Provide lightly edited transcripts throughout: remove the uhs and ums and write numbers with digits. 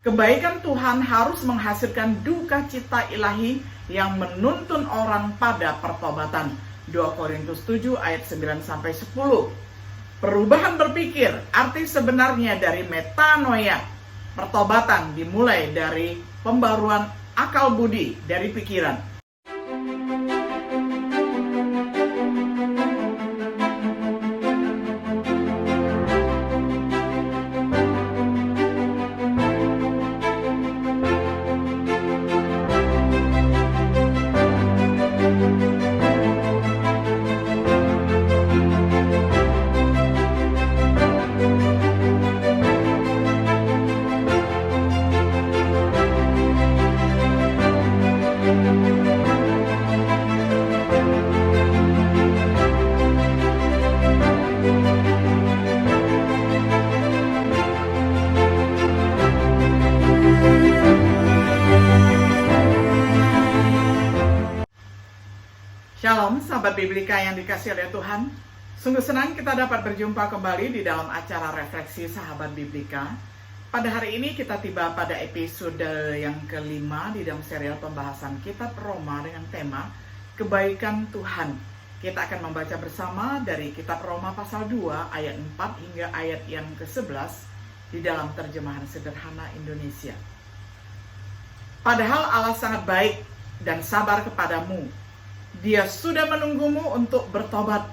Kebaikan Tuhan harus menghasilkan duka cita ilahi yang menuntun orang pada pertobatan. 2 Korintus 7 ayat 9-10. Perubahan berpikir, arti sebenarnya dari metanoia. Pertobatan dimulai dari pembaruan akal budi, dari pikiran. Shalom sahabat Biblika yang dikasihi oleh Tuhan. Sungguh senang kita dapat berjumpa kembali di dalam acara refleksi sahabat Biblika. Pada hari ini kita tiba pada episode yang kelima di dalam serial pembahasan kitab Roma dengan tema Kebaikan Tuhan. Kita akan membaca bersama dari kitab Roma pasal 2 ayat 4 hingga ayat yang ke-11 di dalam terjemahan sederhana Indonesia. Padahal Allah sangat baik dan sabar kepadamu. Dia sudah menunggumu untuk bertobat,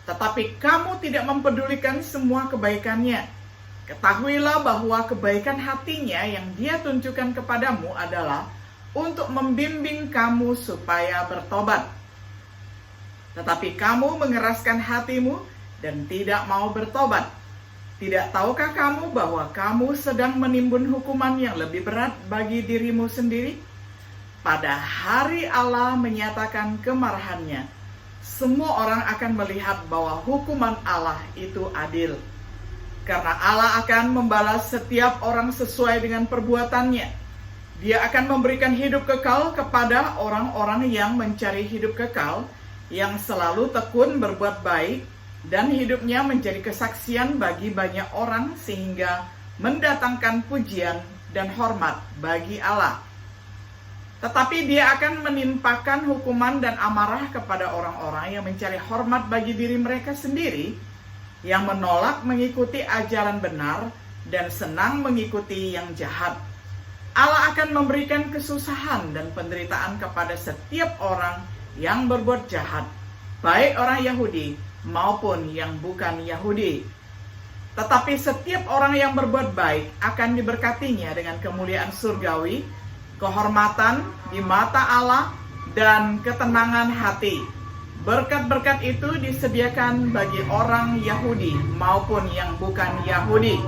tetapi kamu tidak mempedulikan semua kebaikannya. Ketahuilah bahwa kebaikan hatinya yang dia tunjukkan kepadamu adalah untuk membimbing kamu supaya bertobat. Tetapi kamu mengeraskan hatimu dan tidak mau bertobat. Tidak tahukah kamu bahwa kamu sedang menimbun hukuman yang lebih berat bagi dirimu sendiri? Pada hari Allah menyatakan kemarahannya, semua orang akan melihat bahwa hukuman Allah itu adil. Karena Allah akan membalas setiap orang sesuai dengan perbuatannya. Dia akan memberikan hidup kekal kepada orang-orang yang mencari hidup kekal, yang selalu tekun berbuat baik, dan hidupnya menjadi kesaksian bagi banyak orang sehingga mendatangkan pujian dan hormat bagi Allah. Tetapi dia akan menimpakan hukuman dan amarah kepada orang-orang yang mencari hormat bagi diri mereka sendiri, yang menolak mengikuti ajaran benar dan senang mengikuti yang jahat. Allah akan memberikan kesusahan dan penderitaan kepada setiap orang yang berbuat jahat, baik orang Yahudi maupun yang bukan Yahudi. Tetapi setiap orang yang berbuat baik akan diberkatinya dengan kemuliaan surgawi, kehormatan di mata Allah, dan ketenangan hati. Berkat-berkat itu disediakan bagi orang Yahudi maupun yang bukan Yahudi,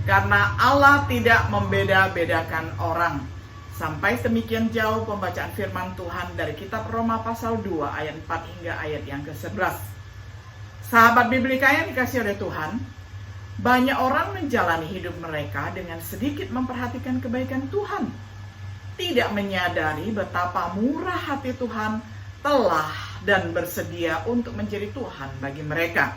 karena Allah tidak membeda-bedakan orang. Sampai demikian jauh pembacaan firman Tuhan dari kitab Roma pasal 2 ayat 4 hingga ayat yang ke-11. Sahabat Biblika yang dikasihi oleh Tuhan, banyak orang menjalani hidup mereka dengan sedikit memperhatikan kebaikan Tuhan, tidak menyadari betapa murah hati Tuhan telah dan bersedia untuk menjadi Tuhan bagi mereka.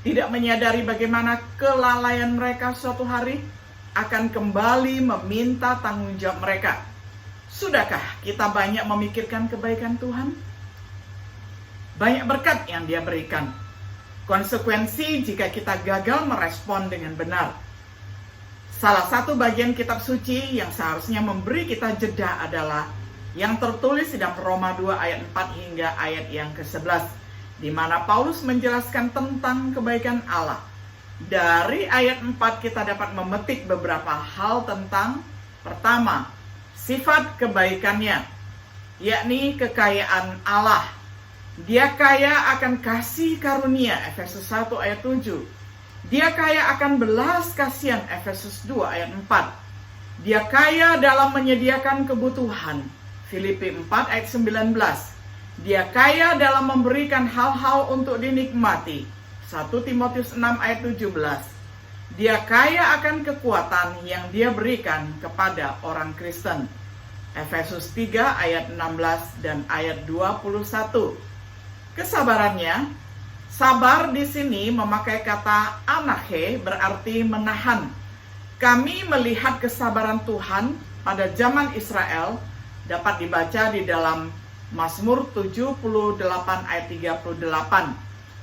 Tidak menyadari bagaimana kelalaian mereka suatu hari akan kembali meminta tanggung jawab mereka. Sudahkah kita banyak memikirkan kebaikan Tuhan? Banyak berkat yang Dia berikan. Konsekuensi jika kita gagal merespon dengan benar. Salah satu bagian kitab suci yang seharusnya memberi kita jeda adalah yang tertulis di dalam Roma 2 ayat 4 hingga ayat yang ke-11, di mana Paulus menjelaskan tentang kebaikan Allah. Dari ayat 4 kita dapat memetik beberapa hal tentang, pertama, sifat kebaikannya, yakni kekayaan Allah. Dia kaya akan kasih karunia, Efesus 1 ayat 7. Dia kaya akan belas kasihan, Efesus 2 ayat 4. Dia kaya dalam menyediakan kebutuhan, Filipi 4 ayat 19. Dia kaya dalam memberikan hal-hal untuk dinikmati, 1 Timotius 6 ayat 17. Dia kaya akan kekuatan yang Dia berikan kepada orang Kristen, Efesus 3 ayat 16 dan ayat 21. Kesabarannya, sabar di sini memakai kata anahe, berarti menahan. Kami melihat kesabaran Tuhan pada zaman Israel dapat dibaca di dalam Mazmur 78 ayat 38.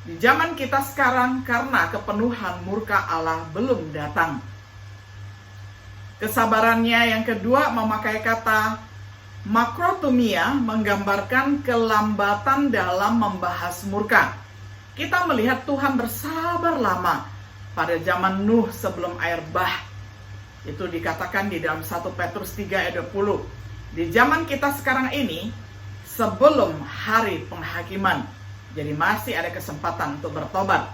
Di zaman kita sekarang karena kepenuhan murka Allah belum datang. Kesabarannya yang kedua memakai kata makrotumia, menggambarkan kelambatan dalam membahas murka. Kita melihat Tuhan bersabar lama pada zaman Nuh sebelum air bah. Itu dikatakan di dalam 1 Petrus 3 ayat 20. Di zaman kita sekarang ini, sebelum hari penghakiman, jadi masih ada kesempatan untuk bertobat.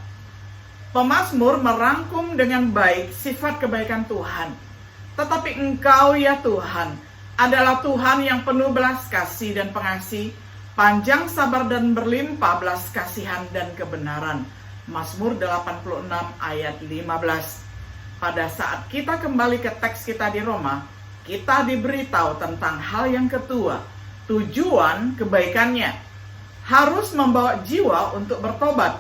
Pemazmur merangkum dengan baik sifat kebaikan Tuhan. Tetapi Engkau ya Tuhan, adalah Tuhan yang penuh belas kasih dan pengasih, panjang sabar dan berlimpah belas kasihan dan kebenaran. Mazmur 86 ayat 15. Pada saat kita kembali ke teks kita di Roma, kita diberitahu tentang hal yang kedua, tujuan kebaikannya. Harus membawa jiwa untuk bertobat.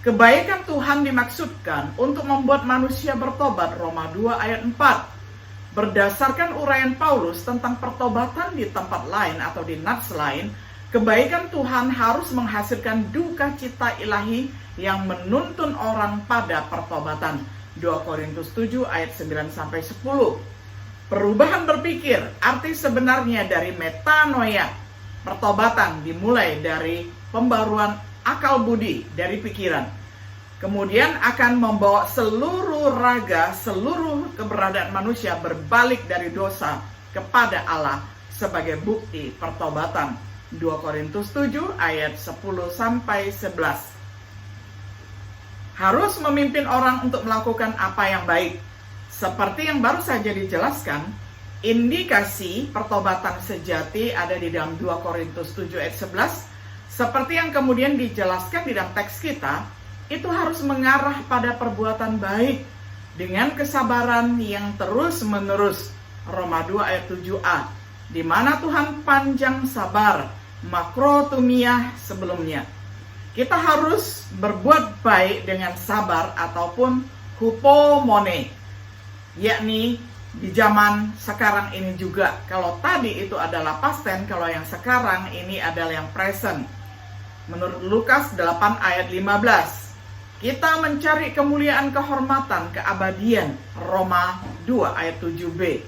Kebaikan Tuhan dimaksudkan untuk membuat manusia bertobat, Roma 2 ayat 4. Berdasarkan uraian Paulus tentang pertobatan di tempat lain atau di nats lain, kebaikan Tuhan harus menghasilkan duka cita ilahi yang menuntun orang pada pertobatan. 2 Korintus 7 ayat 9-10. Perubahan berpikir, arti sebenarnya dari metanoia. Pertobatan dimulai dari pembaruan akal budi, dari pikiran. Kemudian akan membawa seluruh raga, seluruh keberadaan manusia berbalik dari dosa kepada Allah sebagai bukti pertobatan. 2 Korintus 7 ayat 10-11. Harus memimpin orang untuk melakukan apa yang baik. Seperti yang baru saja dijelaskan, indikasi pertobatan sejati ada di dalam 2 Korintus 7 ayat 11. Seperti yang kemudian dijelaskan di dalam teks kita, itu harus mengarah pada perbuatan baik dengan kesabaran yang terus-menerus. Roma 2 ayat 7a, di mana Tuhan panjang sabar, makrotumia sebelumnya. Kita harus berbuat baik dengan sabar ataupun hupomone, yakni di zaman sekarang ini juga. Kalau tadi itu adalah past tense, kalau yang sekarang ini adalah yang present. Menurut Lukas 8 ayat 15, kita mencari kemuliaan, kehormatan, keabadian. Roma 2 ayat 7b.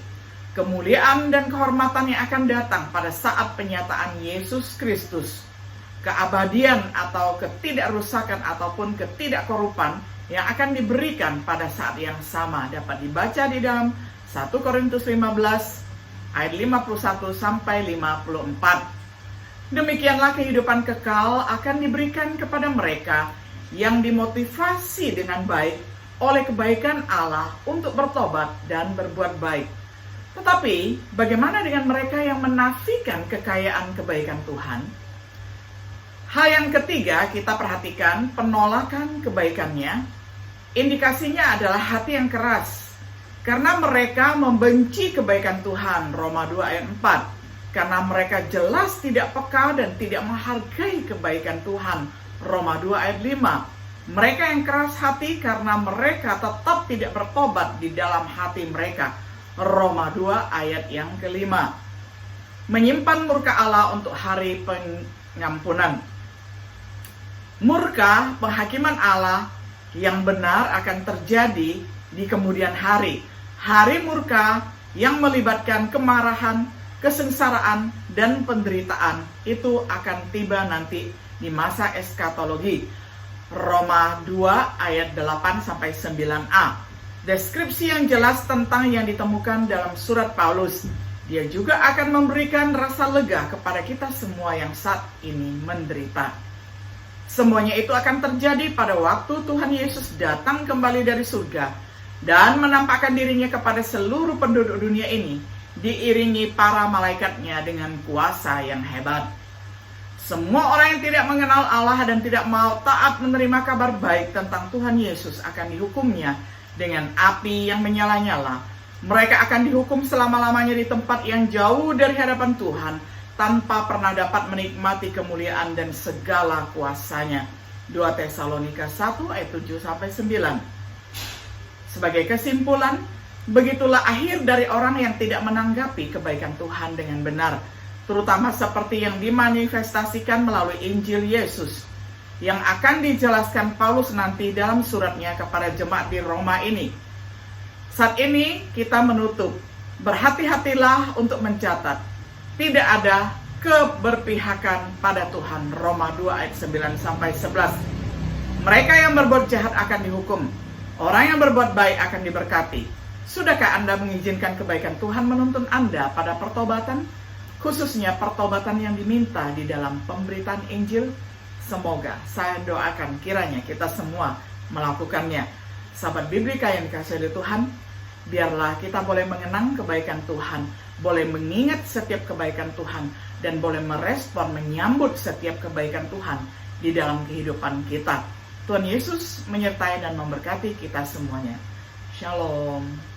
Kemuliaan dan kehormatan yang akan datang pada saat penyataan Yesus Kristus. Keabadian atau ketidakrusakan ataupun ketidakkorupan yang akan diberikan pada saat yang sama dapat dibaca di dalam 1 Korintus 15 ayat 51-54. Demikianlah kehidupan kekal akan diberikan kepada mereka yang dimotivasi dengan baik oleh kebaikan Allah untuk bertobat dan berbuat baik. Tetapi bagaimana dengan mereka yang menafikan kekayaan kebaikan Tuhan? Hal yang ketiga kita perhatikan penolakan kebaikannya. Indikasinya adalah hati yang keras. Karena mereka membenci kebaikan Tuhan. Roma 2 ayat 4. Karena mereka jelas tidak peka dan tidak menghargai kebaikan Tuhan. Roma 2 ayat 5. Mereka yang keras hati karena mereka tetap tidak bertobat di dalam hati mereka. Roma 2 ayat yang kelima. Menyimpan murka Allah untuk hari pengampunan. Murka, penghakiman Allah yang benar akan terjadi di kemudian hari. Hari murka yang melibatkan kemarahan, kesengsaraan, dan penderitaan itu akan tiba nanti di masa eskatologi. Roma 2 ayat 8-9a. Deskripsi yang jelas tentang yang ditemukan dalam surat Paulus. Dia juga akan memberikan rasa lega kepada kita semua yang saat ini menderita. Semuanya itu akan terjadi pada waktu Tuhan Yesus datang kembali dari surga dan menampakkan dirinya kepada seluruh penduduk dunia ini, diiringi para malaikatnya dengan kuasa yang hebat. Semua orang yang tidak mengenal Allah dan tidak mau taat menerima kabar baik tentang Tuhan Yesus akan dihukumnya dengan api yang menyala-nyala. Mereka akan dihukum selama-lamanya di tempat yang jauh dari hadapan Tuhan, tanpa pernah dapat menikmati kemuliaan dan segala kuasanya. 2 Tesalonika 1 ayat 7-9. Sebagai kesimpulan, Begitulah akhir dari orang yang tidak menanggapi kebaikan Tuhan dengan benar, terutama seperti yang dimanifestasikan melalui Injil Yesus, yang akan dijelaskan Paulus nanti dalam suratnya kepada jemaat di Roma ini. Saat ini kita menutup, berhati-hatilah untuk mencatat, tidak ada keberpihakan pada Tuhan. Roma 2 ayat 9-11. Mereka yang berbuat jahat akan dihukum, orang yang berbuat baik akan diberkati. Sudahkah Anda mengizinkan kebaikan Tuhan menuntun Anda pada pertobatan, khususnya pertobatan yang diminta di dalam pemberitaan Injil? Semoga, saya doakan kiranya kita semua melakukannya. Sahabat Biblika yang dikasihi oleh Tuhan, biarlah kita boleh mengenang kebaikan Tuhan, boleh mengingat setiap kebaikan Tuhan, dan boleh merespon, menyambut setiap kebaikan Tuhan di dalam kehidupan kita. Tuhan Yesus menyertai dan memberkati kita semuanya. Shalom.